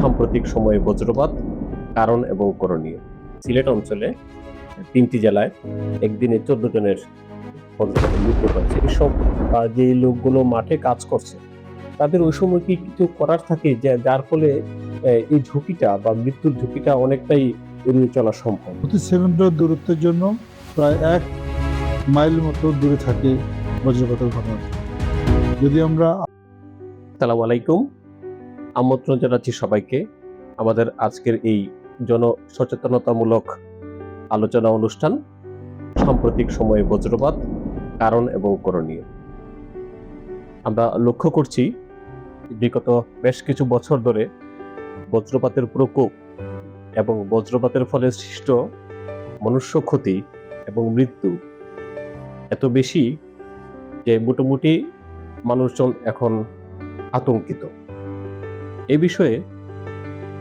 সাম্প্রতিক সময়ে বজ্রপাত, কারণ এবং করণীয়। সিলেট অঞ্চলে ৩টি জেলায় একদিনে ১৪ জনের বজ্রপাতে মৃত্যু হয়েছে। এসব যে লোকগুলো মাঠে কাজ করছে, তাদের ওই সময় কি কিছু করার থাকে যার ফলে এই ঝুঁকিটা বা মৃত্যুর ঝুঁকিটা অনেকটাই এড়িয়ে চলা সম্ভব? প্রতি সেকেন্ডের দূরত্বের জন্য প্রায় ১ মাইল মতো দূরে থাকে বজ্রপাতের ঘটনা। যদি আমরা আসসালামু আলাইকুম। আমন্ত্রণ জানাচ্ছি সবাইকে আমাদের আজকের এই জনসচেতনতামূলক আলোচনা অনুষ্ঠান, সাম্প্রতিক সময়ে বজ্রপাত, কারণ এবং করণীয়। আমরা লক্ষ্য করছি বিগত বেশ কিছু বছর ধরে বজ্রপাতের প্রকোপ এবং বজ্রপাতের ফলে সৃষ্ট মনুষ্য ক্ষতি এবং মৃত্যু এত বেশি যে মোটামুটি মানুষজন এখন আতঙ্কিত। এই বিষয়ে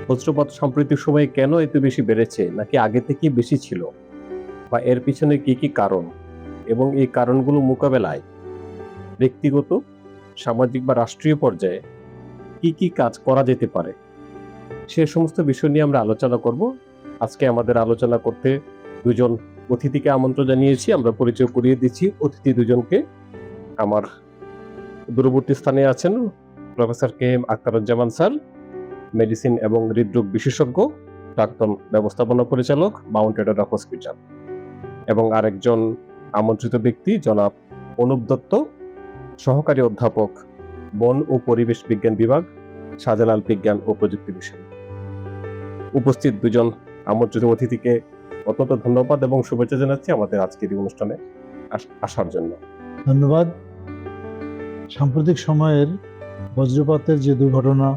বজ্রপাত সাম্প্রতিক সময়ে কেন এত বেশি বেড়েছে, নাকি আগে থেকেই বেশি ছিল, বা এর পিছনে কি কি কারণ এবং এই কারণগুলো মোকাবেলায় ব্যক্তিগত, সামাজিক বা রাষ্ট্রীয় পর্যায়ে কি কি কাজ করা যেতে পারে, সে সমস্ত বিষয় নিয়ে আমরা আলোচনা করব। আজকে আমাদের আলোচনা করতে দুজন অতিথিকে আমন্ত্রণ জানিয়েছি। আমরা পরিচয় করিয়ে দিচ্ছি অতিথি দুজনকে। আমার দূরবর্তী স্থানে আছেন professor K M Akhtaruzzaman sir, medicine এবং হৃদরোগ বিশেষজ্ঞ, প্রাক্তন ব্যবস্থাপনা পরিচালক, মাউন্ট এডওয়ার্ড হসপিটাল। এবং আরেকজন আমন্ত্রিত ব্যক্তি জনাব অনুপ দত্ত, সহকারী অধ্যাপক, বন ও পরিবেশ বিজ্ঞান বিভাগ, শাহজালাল বিজ্ঞান ও প্রযুক্তি বিষয়। উপস্থিত দুজন আমন্ত্রিত অতিথিকে অত্যন্ত ধন্যবাদ এবং শুভেচ্ছা জানাচ্ছি আমাদের আজকের এই অনুষ্ঠানে আসার জন্য। ধন্যবাদ। সাম্প্রতিক সময়ের বজ্রপাতের যে দুর্ঘটনা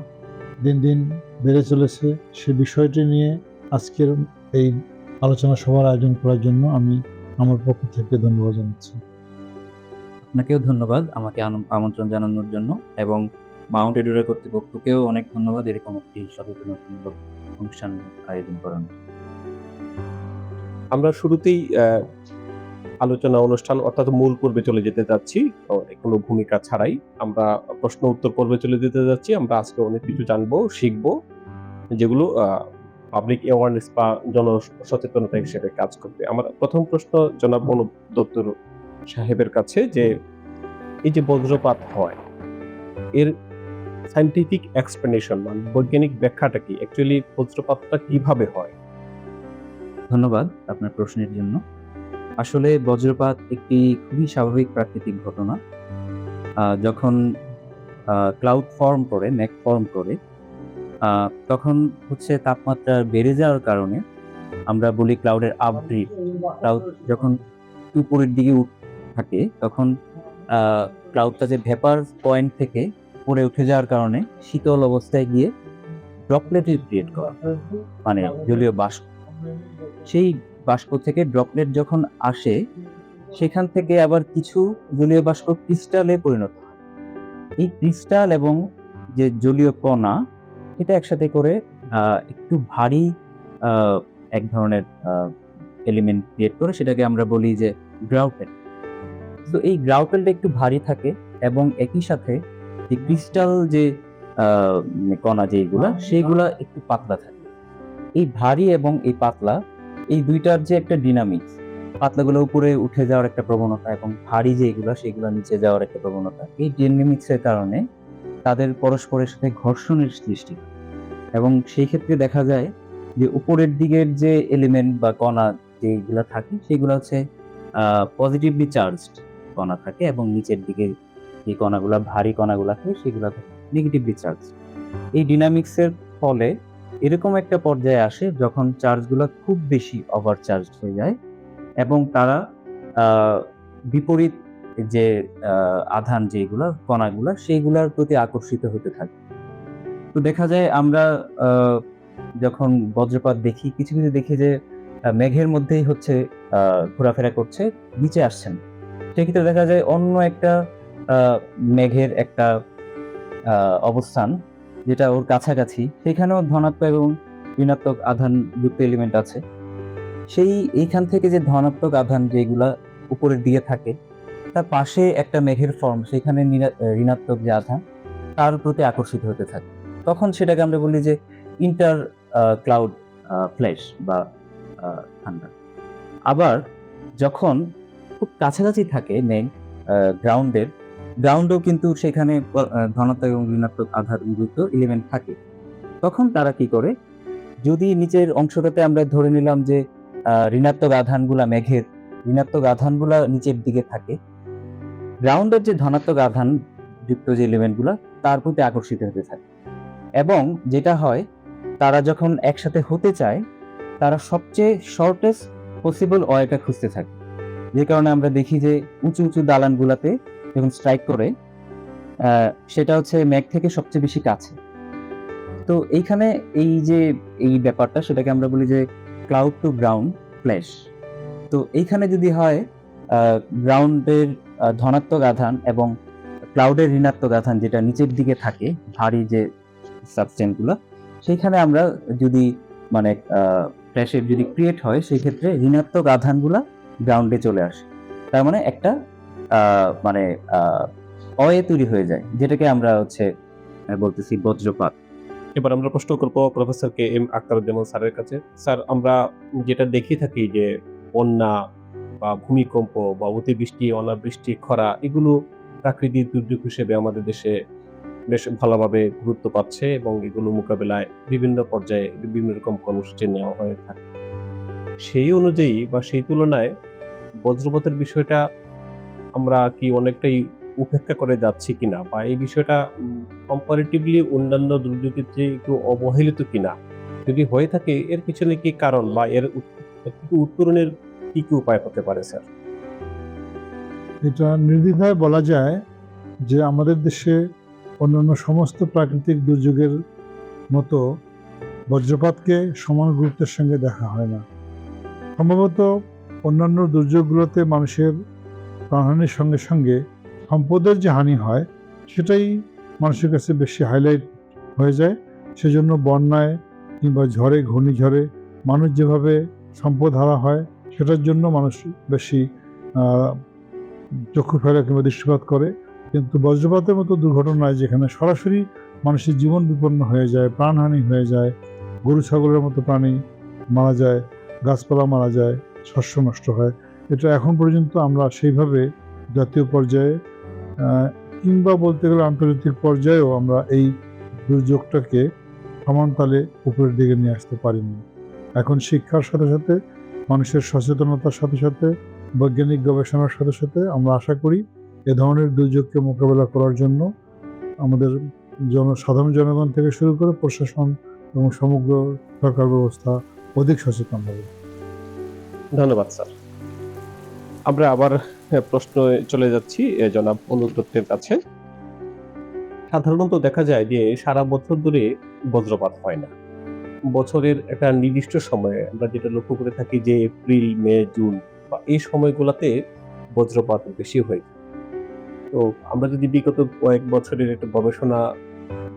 দিন দিন বেড়ে চলেছে, সে বিষয়টি নিয়ে আজকের এই আলোচনা সভার আয়োজন করার জন্য আমি আমার পক্ষ থেকে ধন্যবাদ জানাচ্ছি। আপনাকেও ধন্যবাদ আমাকে আমন্ত্রণ জানানোর জন্য, এবং মাউন্ট এডওয়ার্ড কর্তৃপক্ষকেও অনেক ধন্যবাদ এরকম একটি সচেতনতামূলক অনুষ্ঠান আয়োজন করানোর। আমরা শুরুতেই আলোচনা অনুষ্ঠান অর্থাৎ মূল পর্বে চলে যেতে যাচ্ছি। কোনো ভূমিকা ছাড়াই আমরা প্রশ্ন উত্তর পর্বে চলে যেতে যাচ্ছি। আমরা আজকে অনেক কিছু জানবো, শিখবো, যেগুলো পাবলিক অ্যাওয়ারনেস বা জনসচেতনতা হিসেবে কাজ করবে। আমার প্রথম প্রশ্ন জনাব অনুপ দত্ত সাহেবের কাছে, যে এই যে বজ্রপাত হয়, এর সায়েন্টিফিক এক্সপ্লেনেশন মানে বৈজ্ঞানিক ব্যাখ্যাটা কি? অ্যাকচুয়ালি বজ্রপাতটা কিভাবে হয়? ধন্যবাদ আপনার প্রশ্নের জন্য। আসলে বজ্রপাত একটি খুবই স্বাভাবিক প্রাকৃতিক ঘটনা। যখন ক্লাউড ফর্ম করে, মেঘ ফর্ম করে, তখন হচ্ছে তাপমাত্রা বেড়ে যাওয়ার কারণে আমরা বলি ক্লাউডের আপড্রিফট। ক্লাউড যখন উপরের দিকে থাকে, তখন ক্লাউডটা যে ভেপার পয়েন্ট থেকে উপরে উঠে যাওয়ার কারণে শীতল অবস্থায় গিয়ে ড্রপলেটের ক্রিয়েট করে, মানে জলীয় বাষ্প। সেই বাষ্প থেকে ড্রপলেট যখন আসে, সেখান থেকে আবার কিছু জলীয় বাষ্প ক্রিস্টালে পরিণত হয়। এই ক্রিস্টাল এবং যে জলীয় কণা, এটা একসাথে করে একটু ভারী এক ধরনের এলিমেন্ট ক্রিয়েট করে, সেটাকে আমরা বলি যে গ্রাউটেল। তো এই গ্রাউটেলটা একটু ভারী থাকে এবং একই সাথে যে ক্রিস্টাল যে কণা যেগুলা, সেগুলা একটু পাতলা থাকে। এই ভারী এবং এই পাতলা, এই দুইটার যে একটা ডিনামিক্স, পাতলাগুলো উপরে উঠে যাওয়ার একটা প্রবণতা এবং ভারী যেগুলা সেগুলো নিচে যাওয়ার একটা প্রবণতা, এই ডিনামিক্সের কারণে তাদের পরস্পরের সাথে ঘর্ষণের সৃষ্টি হয়। এবং সেই ক্ষেত্রে দেখা যায় যে উপরের দিকের যে এলিমেন্ট বা কণা যেগুলা থাকে, সেগুলো হচ্ছে পজিটিভলি চার্জড কণা থাকে, এবং নিচের দিকে যে কণাগুলা, ভারী কণাগুলা থাকে, সেগুলো থাকে নেগেটিভলি চার্জ। এই ডিনামিক্সের ফলে এরকম একটা পর্যায়ে আসে যখন চার্জগুলো খুব বেশি ওভার চার্জ হয়ে যায় এবং তারা বিপরীত যে আধান যেগুলা, কণাগুলা, সেইগুলার প্রতি আকর্ষিত হতে থাকে। তো দেখা যায় আমরা যখন বজ্রপাত দেখি, কিছু কিছু দেখি যে মেঘের মধ্যেই হচ্ছে ঘোরাফেরা করছে, নিচে আসছেন। সেক্ষেত্রে দেখা যায় অন্য একটা মেঘের একটা অবস্থান যেটা ওর কাছাকাছি, সেখানেও ধনাত্মক এবং ঋণাত্মক আধান যুক্ত এলিমেন্ট আছে। এইখান থেকে যে ধনাত্মক আধান যেগুলা উপরের দিকে থাকে, তার পাশে একটা মেঘের ফর্ম, সেখানে ঋণাত্মক যে আধান, তার প্রতি আকর্ষিত হতে থাকে। তখন সেটাকে আমরা বলি যে ইন্টার ক্লাউড ফ্ল্যাশ বা থান্ডার। আবার যখন খুব কাছাকাছি থাকে মেঘ গ্রাউন্ডেও কিন্তু সেখানে ধনাত্মক এবং ঋণাত্মক আধান যুক্ত এলিমেন্ট থাকে, তখন তারা কি করে, যদি নিচের অংশটাতে আমরা ধরে নিলাম যে ঋণাত্মক আধানগুলা মেঘের ঋণাত্মক আধানগুলা নিচের দিকে থাকে, গ্রাউন্ডের যে ধনাত্মক আধান যুক্ত যে এলিমেন্টগুলা তার প্রতি আকর্ষিত হতে থাকে, এবং যেটা হয় তারা যখন একসাথে হতে চায় তারা সবচেয়ে শর্টেস্ট পসিবল ওয়েটা খুঁজতে থাকে, যে কারণে আমরা দেখি যে উঁচু উঁচু দালানগুলাতে যখন স্ট্রাইক করে সেটা হচ্ছে মেঘ থেকে সবচেয়ে বেশি কাছে। তো এইখানে এই যে এই ব্যাপারটা, সেটাকে আমরা বলি যে ক্লাউড টু গ্রাউন্ড ফ্ল্যাশ। তো এইখানে যদি হয় গ্রাউন্ডের ধনাত্মক আধান এবং ক্লাউডের ঋণাত্মক আধান যেটা নিচের দিকে থাকে ভারী যে সাবস্টেন্সগুলো, সেইখানে আমরা যদি মানে ফ্ল্যাশের যদি ক্রিয়েট হয় সেই ক্ষেত্রে ঋণাত্মক আধানগুলা গ্রাউন্ডে চলে আসে, তার মানে একটা মানে অয়ে তৈরি হয়ে যায়, যেটাকে আমরা হচ্ছে বলতেছি বজ্রপাত। এবার আমরা প্রশ্ন করব প্রফেসর কে এম আখতারুজ্জামান স্যারের কাছে। স্যার, আমরা যেটা দেখি থাকি যে বন্যা বা ভূমিকম্প বা অতিবৃষ্টি, অনাবৃষ্টি, খরা, এগুলো প্রাকৃতিক দুর্যোগ হিসেবে আমাদের দেশে বেশ ভালোভাবে গুরুত্ব পাচ্ছে এবং এগুলো মোকাবেলায় বিভিন্ন পর্যায়ে বিভিন্ন রকম কর্মসূচি নেওয়া হয়ে থাকে। সেই অনুযায়ী বা সেই তুলনায় বজ্রপাতের বিষয়টা আমরা কি অনেকটাই উপেক্ষা করে যাচ্ছি কিনা, বা এই বিষয়টা কম্পারেটিভলি অন্যান্য দুর্যোগের চেয়ে একটু অবহেলিত কিনা, যদি হয়ে থাকে এর পিছনে কি কারণ বা এর উত্তরণের কি কি উপায় হতে পারে স্যার? এটা নির্দ্বিধায় বলা যায় যে আমাদের দেশে অন্যান্য সমস্ত প্রাকৃতিক দুর্যোগের মতো বজ্রপাতকে সমান গুরুত্বের সঙ্গে দেখা হয় না। সম্ভবত অন্যান্য দুর্যোগগুলোতে মানুষের প্রাণহানির সঙ্গে সঙ্গে সম্পদের যে হানি হয় সেটাই মানুষের কাছে বেশি হাইলাইট হয়ে যায়। সেজন্য বন্যায় কিংবা ঝড়ে, ঘূর্ণিঝড়ে মানুষ যেভাবে সম্পদ হারা হয় সেটার জন্য মানুষ বেশি চক্ষু ফেরা কিংবা দৃষ্টিপাত করে। কিন্তু বজ্রপাতের মতো দুর্ঘটনায় যেখানে সরাসরি মানুষের জীবন বিপন্ন হয়ে যায়, প্রাণহানি হয়ে যায়, গরু ছাগলের মতো প্রাণী মারা যায়, গাছপালা মারা যায়, শস্য নষ্ট হয়, এটা এখন পর্যন্ত আমরা সেইভাবে জাতীয় পর্যায়ে কিংবা বলতে গেলে আন্তর্জাতিক পর্যায়েও আমরা এই দুর্যোগটাকে সমান তালে উপরের দিকে নিয়ে আসতে পারিনি। এখন শিক্ষার সাথে সাথে, মানুষের সচেতনতার সাথে সাথে, বৈজ্ঞানিক গবেষণার সাথে সাথে আমরা আশা করি এ ধরনের দুর্যোগকে মোকাবেলা করার জন্য আমাদের সাধারণ জনগণ থেকে শুরু করে প্রশাসন এবং সমগ্র সরকার ব্যবস্থা অধিক সচেতন হবে। ধন্যবাদ স্যার। আমরা আবার প্রশ্ন চলে যাচ্ছি জনাব অনুপ দত্তের কাছে। সাধারণত দেখা যায় যে সারা বছর ধরে বজ্রপাত হয় না, বছরের একটা নির্দিষ্ট সময়ে আমরা যেটা লক্ষ্য করে থাকি যে এপ্রিল, মে, জুন বা এই সময়গুলোতে বজ্রপাত বেশি হয়। তো আমরা যদি বিগত কয়েক বছরের একটা গবেষণা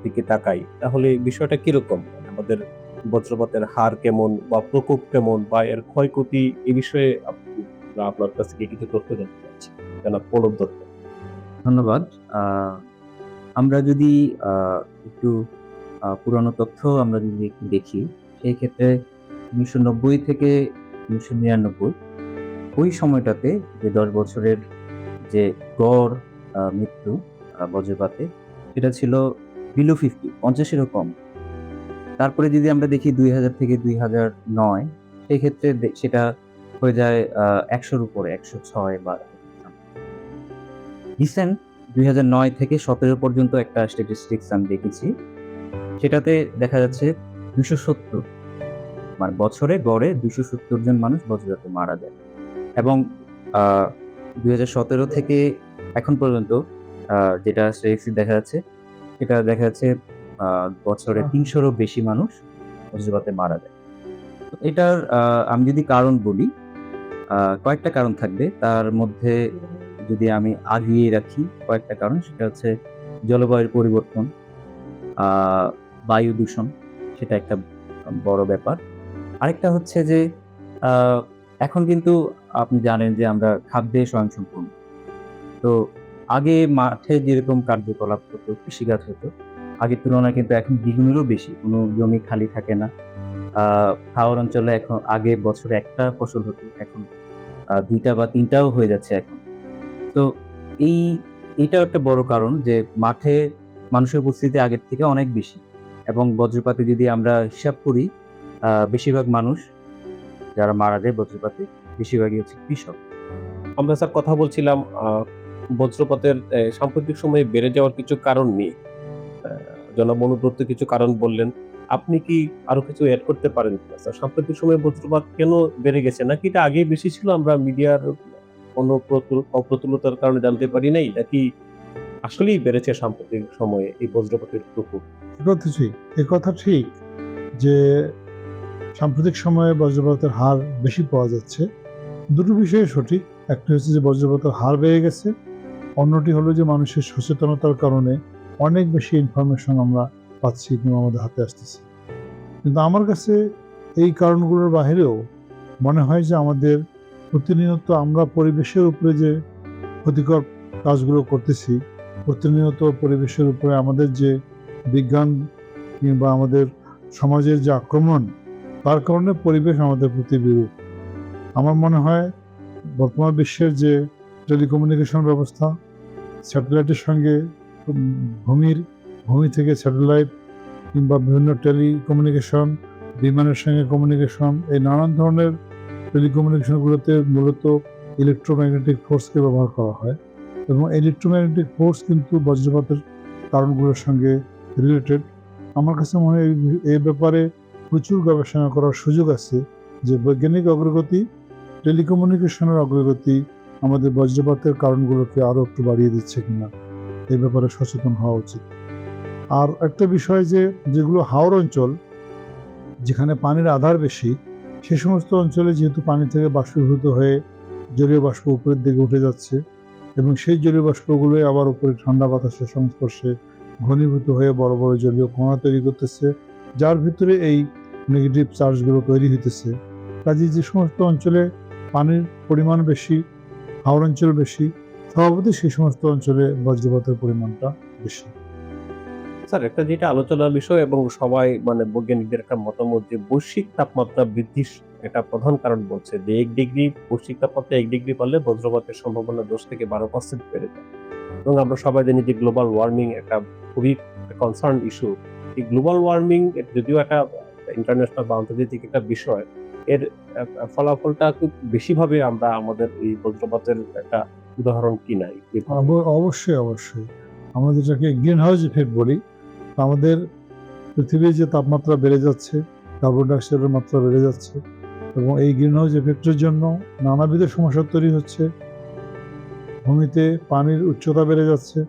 দিকে তাকাই তাহলে বিষয়টা কিরকম, আমাদের বজ্রপাতের হার কেমন বা প্রকোপ কেমন বা এর ক্ষয়ক্ষতি, এই বিষয়ে আপনার কাছ থেকে কিছু তথ্য জানতে চাচ্ছি জনাব অনুপ দত্ত। ধন্যবাদ। আমরা যদি একটু পুরানো তথ্য আমরা যদি একটু দেখি, সেই ক্ষেত্রে 1990 থেকে 1999 ওই সময়টাতে যে 10 বছরের যে গড় মৃত্যু বজ্রপাতে, সেটা ছিল বিলো 50-এরও কম। তারপরে যদি আমরা দেখি 2000 থেকে 2009, সেই ক্ষেত্রে সেটা হয়ে যায় 100-র উপরে, 106 বা রিসেন্ট 2009 থেকে 17 পর্যন্ত একটা স্ট্যাটিস্টিক্স আমি দেখেছি, সেটাতে দেখা যাচ্ছে 270, মানে বছরে গড়ে 270 জন মানুষ বজ্রপাতে মারা যায়। এবং 2017 থেকে এখন পর্যন্ত যেটা স্ট্যাটিস্টিক্স দেখা যাচ্ছে, সেটা দেখা যাচ্ছে বছরে 300-রও বেশি মানুষ বজ্রপাতে মারা যায়। এটার আমি যদি কারণ বলি, কয়েকটা কারণ থাকবে, তার মধ্যে যদি আমি আগিয়ে রাখি কয়েকটা কারণ, সেটা হচ্ছে জলবায়ুর পরিবর্তন, বায়ু দূষণ, সেটা একটা বড় ব্যাপার। আরেকটা হচ্ছে যে এখন কিন্তু আপনি জানেন যে আমরা খাদ্যে স্বয়ংসম্পূর্ণ। তো আগে মাঠে যেরকম কার্যকলাপ হতো, কৃষিকাজ হতো, আগের তুলনায় কিন্তু এখন দ্বিগুণেরও বেশি, কোনো জমি খালি থাকে না। হাওর অঞ্চলে এখন আগে বছরে একটা ফসল হতো, এখন ২টা বা ৩টাও হয়ে যাচ্ছে এখন। তো এই এইটাও একটা বড় কারণ যে মাঠে মানুষের উপস্থিতি আগের থেকে অনেক বেশি, এবং বজ্রপাতে যদি আমরা হিসাব করি বেশিরভাগ মানুষ যারা মারা যায় বজ্রপাতে বেশিরভাগই হচ্ছে কৃষক। আমরা স্যার কথা বলছিলাম বজ্রপাতের সাম্প্রতিক সময়ে বেড়ে যাওয়ার কিছু কারণ নিয়ে। জনাব মনোজ দত্ত কিছু কারণ বললেন। আপনি কি আরো কিছু এড করতে পারেন কিনা স্যার? সাম্প্রতিক সময়ে বজ্রপাত কেন বেড়ে গেছে? নাকি এটা আগেই বেশি ছিল, আমরা মিডিয়ার কোনো অপ্রতুলতার কারণে জানতে পারি নাই? নাকি আসলেই বেড়েছে সাম্প্রতিক সময়ে এই বজ্রপাতের প্রকোপ? কথা ঠিক, কথা ঠিক যে সাম্প্রতিক সময়ে বজ্রপাতের হার বেশি পাওয়া যাচ্ছে। দুটো বিষয়ে সঠিক। একটা হচ্ছে যে বজ্রপাতের হার বেড়ে গেছে, অন্যটি হলো যে মানুষের সচেতনতার কারণে অনেক বেশি ইনফরমেশন আমরা পাচ্ছি কিংবা আমাদের হাতে আসতেছে। কিন্তু আমার কাছে এই কারণগুলোর বাহিরেও মনে হয় যে আমাদের প্রতিনিয়ত আমরা পরিবেশের উপরে যে ক্ষতিকর কাজগুলো করতেছি, প্রতিনিয়ত পরিবেশের উপরে আমাদের যে বিজ্ঞান কিংবা আমাদের সমাজের যে আক্রমণ, তার কারণে পরিবেশ আমাদের প্রতি বিরূপ। আমার মনে হয় বর্তমান বিশ্বের যে টেলিকমিউনিকেশন ব্যবস্থা, স্যাটেলাইটের সঙ্গে ভূমি থেকে স্যাটেলাইট কিংবা বিভিন্ন টেলিকমিউনিকেশন, বিমানের সঙ্গে কমিউনিকেশন, এই নানান ধরনের টেলিকমিউনিকেশনগুলোতে মূলত ইলেকট্রোম্যাগনেটিক ফোর্সকে ব্যবহার করা হয়, এবং ইলেকট্রোম্যাগনেটিক ফোর্স কিন্তু বজ্রপাতের কারণগুলোর সঙ্গে রিলেটেড। আমার কাছে মনে হয় এই ব্যাপারে প্রচুর গবেষণা করার সুযোগ আছে, যে বৈজ্ঞানিক অগ্রগতি, টেলিকমিউনিকেশনের অগ্রগতি আমাদের বজ্রপাতের কারণগুলোকে আরও একটু বাড়িয়ে দিচ্ছে কিনা, এই ব্যাপারে সচেতন হওয়া উচিত। আর একটা বিষয় যে যেগুলো হাওর অঞ্চল, যেখানে পানির আধার বেশি, সে সমস্ত অঞ্চলে যেহেতু পানি থেকে বাষ্পীভূত হয়ে জলীয় বাষ্প উপরের দিকে উঠে যাচ্ছে, এবং সেই জলীয় বাষ্পগুলোই আবার উপরে ঠান্ডা বাতাসের সংস্পর্শে ঘনীভূত হয়ে বড় বড় জলীয় কণা তৈরি করতেছে, যার ভিতরে এই নেগেটিভ চার্জগুলো তৈরি হইতেছে। কাজে যে সমস্ত অঞ্চলে পানির পরিমাণ বেশি, হাওর অঞ্চল বেশি, স্বভাবতই সেই সমস্ত অঞ্চলে বজ্রপাতের পরিমাণটা বেশি। স্যার, একটা যেটা আলোচনার বিষয় এবং সবাই মানে বৈজ্ঞানিকদের একটা মতামত যে বৈশ্বিক তাপমাত্রা বৃদ্ধির একটা প্রধান কারণ বলছে যে 1 ডিগ্রি বৈশ্বিক তাপমাত্রা 1 ডিগ্রি বাড়লে বজ্রপাতের সম্ভাবনা 10 থেকে 12% বেড়ে যায়। এবং আমরা সবাই জানি যে গ্লোবাল ওয়ার্মিং একটা খুবই কনসার্ন ইস্যু। এই গ্লোবাল ওয়ার্মিং যদিও একটা ইন্টারন্যাশনাল বা আন্তর্জাতিক একটা বিষয়, এর ফলাফলটা খুব বেশিভাবে আমরা আমাদের এই বজ্রপাতের একটা উদাহরণ কি নাই? অবশ্যই অবশ্যই আমরা যেটাকে গ্রিন হাউস ইফেক্ট বলি, আমাদের পৃথিবীর যে তাপমাত্রা বেড়ে যাচ্ছে, কার্বন ডাইঅক্সাইডের মাত্রা বেড়ে যাচ্ছে, এবং এই গ্রিন হাউস ইফেক্টের জন্য নানাবিধ সমস্যা তৈরি হচ্ছে। ভূমিতে পানির উচ্চতা বেড়ে যাচ্ছে,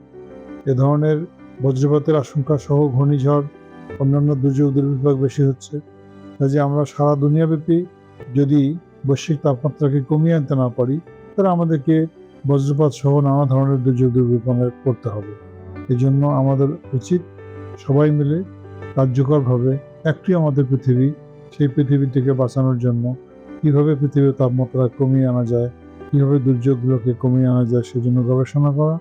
এ ধরনের বজ্রপাতের আশঙ্কা সহ ঘূর্ণিঝড়, অন্যান্য দুর্যোগ দুর্বিপাক বেশি হচ্ছে। কাজে আমরা সারা দুনিয়াব্যাপী যদি বৈশ্বিক তাপমাত্রাকে কমিয়ে আনতে না পারি, তাহলে আমাদেরকে বজ্রপাত সহ নানা ধরনের দুর্যোগ দুর্বিপাকে পড়তে হবে। এই জন্য আমাদের উচিত সবাই মিলে কার্যকরভাবে একটি আমাদের পৃথিবী, সেই পৃথিবীটিকে বাঁচানোর জন্য কীভাবে পৃথিবীর তাপমাত্রা কমিয়ে আনা যায়, কীভাবে দুর্যোগগুলোকে কমিয়ে আনা যায়, সেজন্য গবেষণা করা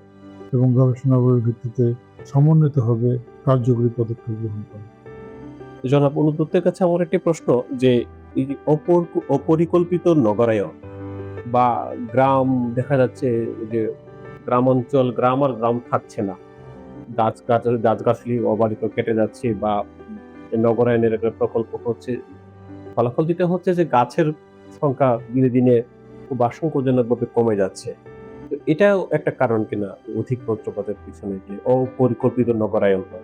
এবং গবেষণার ভিত্তিতে সমন্বিতভাবে কার্যকরী পদক্ষেপ গ্রহণ করা। জনাব অনুজ দত্তের কাছে আমার একটি প্রশ্ন যে এই যে অপরিকল্পিত নগরায়ন বা গ্রাম, দেখা যাচ্ছে যে গ্রাম অঞ্চল, গ্রাম আর গ্রাম থাকছে না, গাছগাছালি অবারিত কেটে যাচ্ছে, বা নগরায়নের একটা প্রকল্প হচ্ছে, ফলাফল যেটা হচ্ছে যে গাছের সংখ্যা দিনে দিনে খুব আশঙ্কাজনকভাবে কমে যাচ্ছে। তো এটাও একটা কারণ কিনা অধিক বজ্রপাতের পিছনে, যে অপরিকল্পিত নগরায়ন বা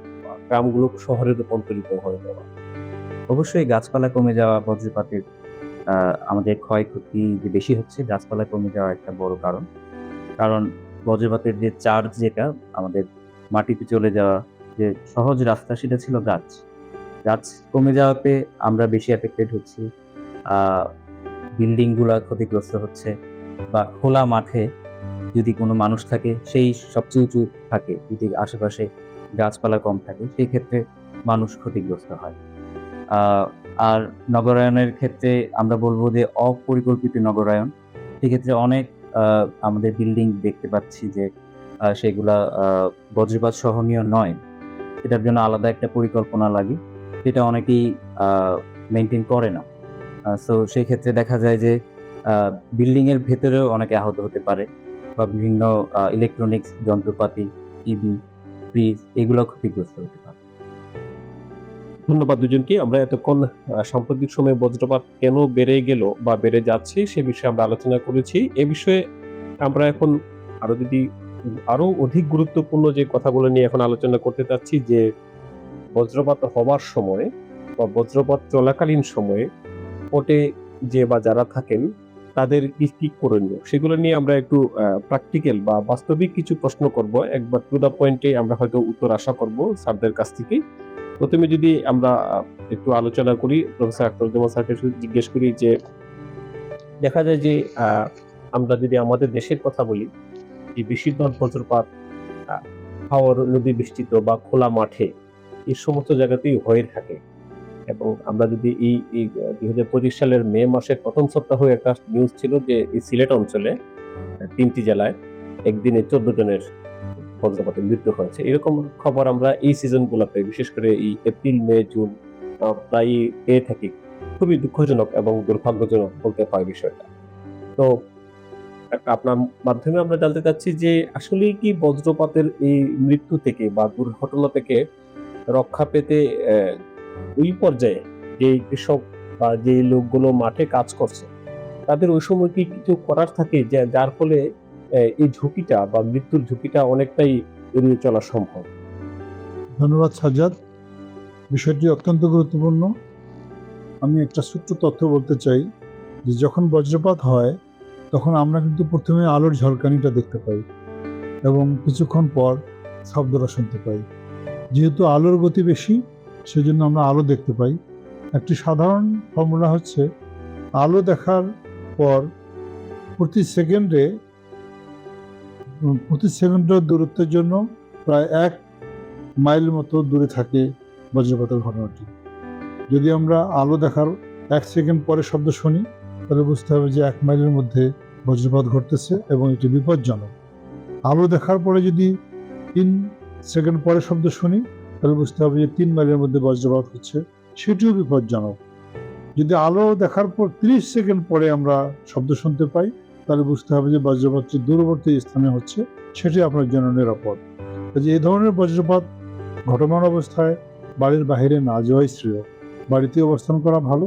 গ্রামগুলো শহরে রূপান্তরিত হয়ে যাওয়া। অবশ্যই গাছপালা কমে যাওয়া বজ্রপাতের আমাদের ক্ষয়ক্ষতি যে বেশি হচ্ছে, গাছপালা কমে যাওয়া একটা বড় কারণ। কারণ বজ্রপাতের যে চার্জ, যেটা আমাদের মাটিতে চলে যাওয়া যে সহজ রাস্তা, সেটা ছিল গাছ। গাছ কমে যাওয়াতে আমরা বেশি এফেক্টেড হচ্ছি, বিল্ডিং গুলা ক্ষতিগ্রস্ত হচ্ছে, বা খোলা মাঠে যদি কোনো মানুষ থাকে, সেই সবচেয়ে উঁচু থাকে, যদি আশেপাশে গাছপালা কম থাকে, সেই ক্ষেত্রে মানুষ ক্ষতিগ্রস্ত হয়। আর নগরায়নের ক্ষেত্রে আমরা বলবো যে অপরিকল্পিত নগরায়ন, সেক্ষেত্রে অনেক আমাদের বিল্ডিং দেখতে পাচ্ছি যে সেগুলা বজ্রপাত সহনীয় নয়, এটার জন্য আলাদা একটা পরিকল্পনা লাগে, সেটা অনেকেই মেনটেন করে না। সো সেই ক্ষেত্রে দেখা যায় যে বিল্ডিং এর ভেতরেও অনেকে আহত হতে পারে, বা বিভিন্ন ইলেকট্রনিক্স যন্ত্রপাতি, টিভি, ফ্রিজ এগুলো ক্ষতিগ্রস্ত হতে পারে। ধন্যবাদ দুজনকে। আমরা এতক্ষণ সাম্প্রতিক সময়ে বজ্রপাত কেন বেড়ে গেল বা বেড়ে যাচ্ছে সে বিষয়ে আমরা আলোচনা করেছি। এ বিষয়ে আমরা এখন আরো অধিক গুরুত্বপূর্ণ যে কথাগুলো নিয়ে এখন আলোচনা করতে চাচ্ছি, যে বজ্রপাত হবার সময় বা বজ্রপাত চলাকালীন সময়ে স্পটে যে বা যারা থাকেন তাদের কি কি করণীয়, সেগুলো নিয়ে আমরা একটু প্র্যাকটিক্যাল বা বাস্তবিক কিছু প্রশ্ন করব। একবার টু দা পয়েন্টে আমরা হয়তো উত্তর আশা করব স্যারদের কাছ থেকে। প্রথমে যদি আমরা একটু আলোচনা করি, প্রফেসর আখতারুজ্জামান স্যারকে শুধু জিজ্ঞেস করি যে দেখা যায় যে আমরা যদি আমাদের দেশের কথা বলি, যে বেশিরভাগ বজ্রপাত হাওর নদী বেষ্টিত বা খোলা মাঠে এই সমস্ত জায়গাতেই হয়ে থাকে। এবং আমরা যদি এই 2025 সালের মে মাসের প্রথম সপ্তাহে একটা নিউজ ছিল যে এই সিলেট অঞ্চলে 3টি জেলায় একদিনে 14 জনের বজ্রপাতে মৃত্যু হয়েছে। এরকম খবর আমরা এই সিজনগুলোতে, বিশেষ করে এই এপ্রিল, মে, জুন প্রায় পেয়ে থাকি। খুবই দুঃখজনক এবং দুর্ভাগ্যজনক বলতে হয় বিষয়টা। তো আপনার মাধ্যমে আমরা জানতে চাচ্ছি যে আসলে কি বজ্রপাতের এই মৃত্যু থেকে বা দুর্ঘটনা থেকে রক্ষা পেতে ওই পর্যায়ে যে কৃষক বা যে লোকগুলো মাঠে কাজ করছে তাদের ওই সময় কি কিছু করার থাকে যে যার ফলে এই ঝুঁকিটা বা মৃত্যুর ঝুঁকিটা অনেকটাই এড়িয়ে চলা সম্ভব? ধন্যবাদ সাজ্জাদ, বিষয়টি অত্যন্ত গুরুত্বপূর্ণ। আমি একটা ছোট্ট তথ্য বলতে চাই যে যখন বজ্রপাত হয় তখন আমরা কিন্তু প্রথমে আলোর ঝলকানিটা দেখতে পাই এবং কিছুক্ষণ পর শব্দটা শুনতে পাই। যেহেতু আলোর গতি বেশি সেজন্য আমরা আলো দেখতে পাই। একটি সাধারণ ফর্মুলা হচ্ছে আলো দেখার পর প্রতি সেকেন্ডের দূরত্বের জন্য প্রায় 1 মাইল মতো দূরে থাকে বজ্রপাতের ঘটনাটি। যদি আমরা আলো দেখার 1 সেকেন্ড পরে শব্দ শুনি তাহলে বুঝতে হবে যে 1 মাইলের মধ্যে বজ্রপাত ঘটতেছে এবং এটি বিপজ্জনক। আলো দেখার পরে যদি 3 সেকেন্ড পরে শব্দ শুনি তাহলে বুঝতে হবে যে 3 মাইলের মধ্যে বজ্রপাত হচ্ছে, সেটিও বিপজ্জনক। যদি আলো দেখার পর 30 সেকেন্ড পরে আমরা শব্দ শুনতে পাই তাহলে বুঝতে হবে যে বজ্রপাতটি দূরবর্তী স্থানে হচ্ছে, সেটি আপনার জন্য নিরাপদ। কাজে এই ধরনের বজ্রপাত ঘটমান অবস্থায় বাড়ির বাইরে না যাওয়াই শ্রেয়। বাড়িতে অবস্থান করা ভালো,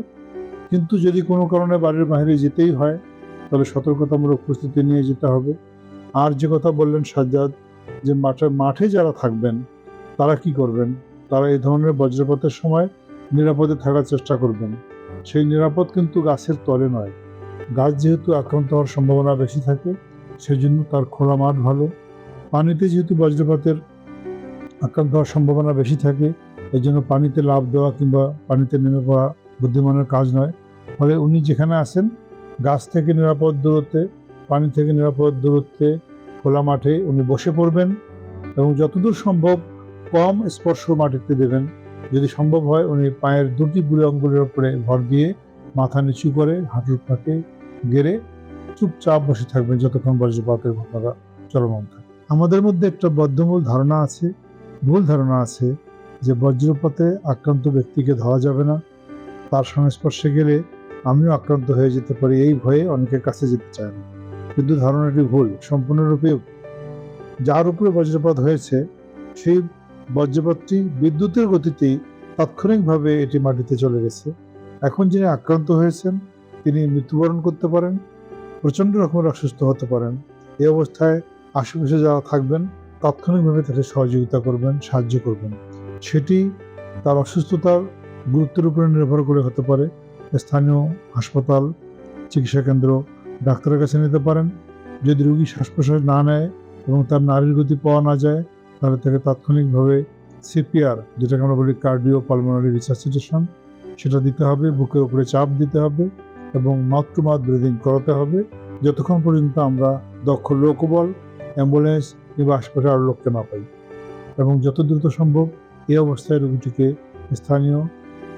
কিন্তু যদি কোনো কারণে বাড়ির বাইরে যেতেই হয় তাহলে সতর্কতামূলক প্রস্তুতি নিয়ে যেতে হবে। আর যে কথা বললেন সাজ্জাদ, যে মাঠে যারা থাকবেন তারা কি করবেন, তারা এই ধরনের বজ্রপাতের সময় নিরাপদে থাকার চেষ্টা করবেন। সেই নিরাপদ কিন্তু গাছের তলে নয়। গাছ যেহেতু আক্রান্ত হওয়ার সম্ভাবনা বেশি থাকে সেজন্য তার খোলা মাঠ ভালো। পানিতে যেহেতু বজ্রপাতের আক্রান্ত হওয়ার সম্ভাবনা বেশি থাকে এই জন্য পানিতে লাফ দেওয়া কিংবা পানিতে নেমে পড়া বুদ্ধিমানের কাজ নয়। ফলে উনি যেখানে আছেন গাছ থেকে নিরাপদ দূরত্বে, পানি থেকে নিরাপদ দূরত্বে খোলা মাঠে উনি বসে পড়বেন এবং যতদূর সম্ভব কম স্পর্শ মাটিতে দেবেন। যদি সম্ভব হয় উনি পায়ের 2টি বুড়ি আঙ্গুলের উপরে ভর দিয়ে মাথা নিচু করে হাঁটুর ফাঁকে গেড়ে চুপচাপ বসে থাকবেন যতক্ষণ বজ্রপাতের ঘটনাটা চলমান থাকে। আমাদের মধ্যে একটা বদ্ধমূল ধারণা আছে, ভুল ধারণা আছে যে বজ্রপাতে আক্রান্ত ব্যক্তিকে ধরা যাবে না, তার সংস্পর্শে গেলে আমিও আক্রান্ত হয়ে যেতে পারি, এই ভয়ে অনেকের কাছে যেতে চায় না। কিন্তু ধারণাটি ভুল, সম্পূর্ণরূপে। যার উপরে বজ্রপাত হয়েছে সেই বজ্রপাতটি বিদ্যুতের গতিতেই তাৎক্ষণিকভাবে এটি মাটিতে চলে গেছে। এখন যিনি আক্রান্ত হয়েছেন তিনি মৃত্যুবরণ করতে পারেন, প্রচণ্ড রকমের অসুস্থ হতে পারেন। এই অবস্থায় আশেপাশে যারা থাকবেন তাৎক্ষণিকভাবে তাকে সহযোগিতা করবেন, সাহায্য করবেন। সেটি তার অসুস্থতার গুরুত্বের উপরে নির্ভর করে হতে পারে। স্থানীয় হাসপাতাল, চিকিৎসা কেন্দ্র, ডাক্তারের কাছে নিতে পারেন। যদি রোগী শ্বাস প্রশ্বাস না নেয় এবং তার নাড়ির গতি পাওয়া না যায় তাহলে তাকে তাৎক্ষণিকভাবে সিপিআর, যেটাকে আমরা বলি কার্ডিও পালমোনারি রিসাসিটেশন, সেটা দিতে হবে। বুকের উপরে চাপ দিতে হবে এবং মাউথ টু মাউথ ব্রিদিং করাতে হবে যতক্ষণ পর্যন্ত আমরা দক্ষ লোকবল, অ্যাম্বুলেন্স কিংবা আশপাশে আরও লোককে না পাই। এবং যত দ্রুত সম্ভব এই অবস্থায় রোগীটিকে স্থানীয়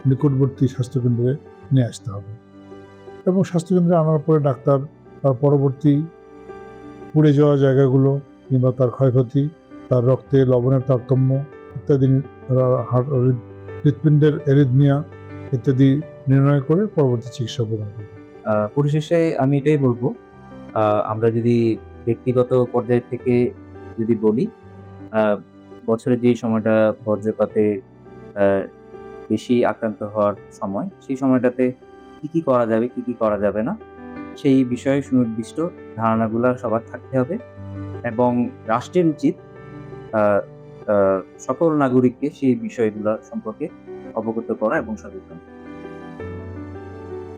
নিকটবর্তী স্বাস্থ্যকেন্দ্রে নিয়ে আসতে হবে। এবং স্বাস্থ্যকেন্দ্রে আনার পরে ডাক্তার তার পরবর্তী পুড়ে যাওয়া জায়গাগুলো কিংবা তার ক্ষয়ক্ষতি, তার রক্তে লবণের তারতম্য ইত্যাদি হৃৎপিণ্ডের এরিথমিয়া ইত্যাদি নির্ণয় করে পরবর্তী চিকিৎসা প্রদান করবে। পরিশেষে আমি এটাই বলবো, আমরা যদি ব্যক্তিগত পর্যায় থেকে যদি বলি, বছরের যে সময়টা বজ্রপাতে বেশি আক্রান্ত হওয়ার সময়, সেই সময়টাতে কি কি করা যাবে, কি কি করা যাবে না, সেই বিষয়ে সুনির্দিষ্ট ধারণাগুলো সবার থাকতে হবে এবং রাষ্ট্রের উচিত সকল নাগরিককে সেই বিষয়গুলো সম্পর্কে অবগত করা এবং সচেতন।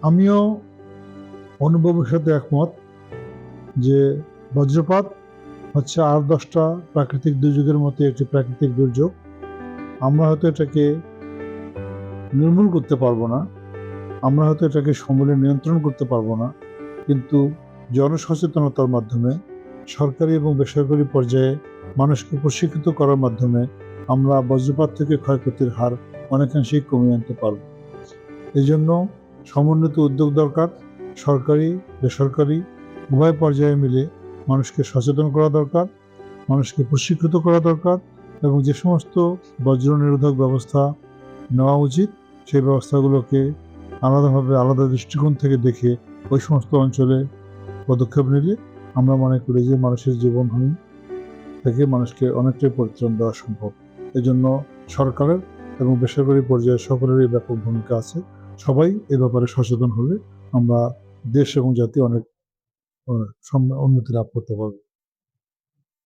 আমিও অনুভবের সাথে একমত যে বজ্রপাত হচ্ছে আর 10টা প্রাকৃতিক দুর্যোগের মতো একটি প্রাকৃতিক দুর্যোগ। আমরা হয়তো এটাকে নির্মূল করতে পারবো না, আমরা হয়তো এটাকে সমূলে নিয়ন্ত্রণ করতে পারবো না, কিন্তু জনসচেতনতার মাধ্যমে সরকারি এবং বেসরকারি পর্যায়ে মানুষকে প্রশিক্ষিত করার মাধ্যমে আমরা বজ্রপাত থেকে ক্ষয়ক্ষতির হার অনেকাংশেই কমিয়ে আনতে পারব। এই জন্য সমন্বিত উদ্যোগ দরকার। সরকারি বেসরকারি উভয় পর্যায়ে মিলে মানুষকে সচেতন করা দরকার, মানুষকে প্রশিক্ষিত করা দরকার এবং যে সমস্ত বজ্র নিরোধক ব্যবস্থা নেওয়া উচিত সেই ব্যবস্থাগুলোকে আলাদাভাবে আলাদা দৃষ্টিকোণ থেকে দেখে ওই সমস্ত অঞ্চলে পদক্ষেপ নিলে আমরা মনে করি যে মানুষের জীবনহানি থেকে মানুষকে অনেকটাই পরিত্রাণ দেওয়া সম্ভব। এজন্য সরকারের এবং বেসরকারি পর্যায়ে সকলেরই ব্যাপক ভূমিকা আছে। সবাই এ ব্যাপারে সচেতন হলে আমরা দেশ এবং জাতি অনেক উন্নতি লাভ করতে পারবে।